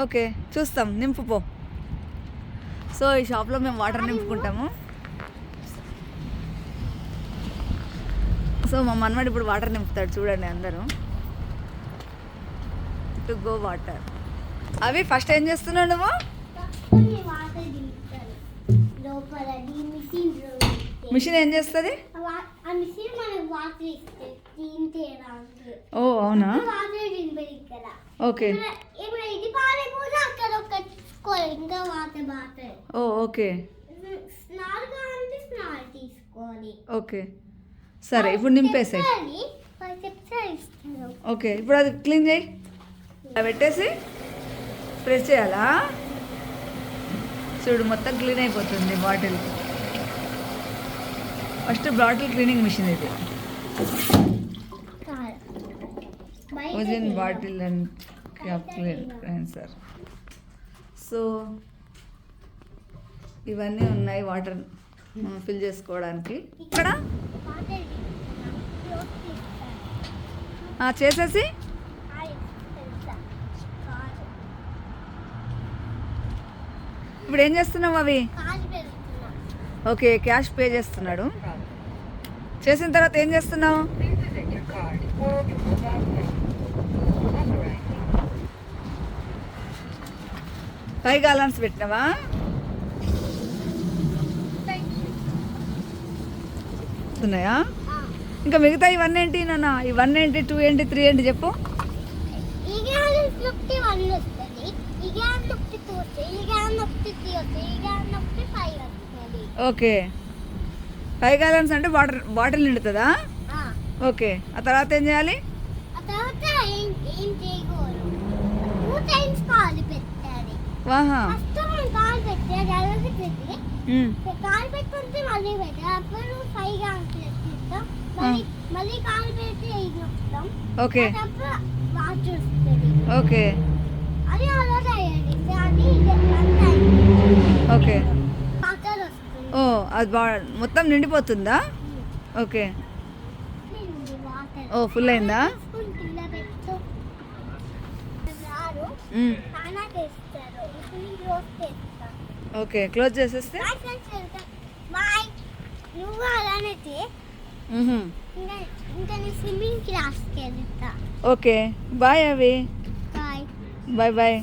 Okay చూస్తాం, నింపుపో. So ఈ షాప్లో మేము వాటర్ నింపుకుంటాము. సో మా మనవాడు ఇప్పుడు వాటర్ నింపుతాడు, చూడండి అందరూ. To go water. అవి ఫస్ట్ ఏం చేస్తున్నావు నువ్వు? మిషన్ ఏం చేస్తుంది? ఓ అవునా, ఓకే. ఓ ఓకే ఓకే సరే, ఇప్పుడు నింపేసాయి. ఓకే, ఇప్పుడు అది క్లీన్ చేయి. అలా పెట్టేసి ప్రెస్ చేయాలా? చూడు మొత్తం క్లీన్ అయిపోతుంది bottle. First bottle cleaning machine ఇది. Bottle and cap cleanser. So ఇవన్నీ ఉన్నాయి వాటర్ ఫిల్ చేసుకోవడానికి. ఇక్కడ చేసేసి ఇప్పుడు ఏం చేస్తున్నావు అవి? ఓకే, క్యాష్ పే చేస్తున్నాడు. చేసిన తర్వాత ఏం చేస్తున్నావు? 5 gallons పెట్టినావా? ఉన్నాయా ఇంకా మిగతా ఇవన్నీ ఏంటి నాన్న? ఇవన్నీ ఏంటి? 2 ఏంటి, 3 ఏంటి చెప్పు. ఓకే, 5 gallons అంటే బాటిల్ నిండుతుందా? ఓకే, ఆ తర్వాత ఏం చేయాలి? వాహా, ఓకే ఓకే ఓకే. ఓ అది మొత్తం నిండిపోతుందా? ఓకే. ఓ ఫుల్ అయిందా? ఓకే, క్లోజ్ చేసేస్తే ఓకే. బాయ్ అవి, బాయ్ బాయ్.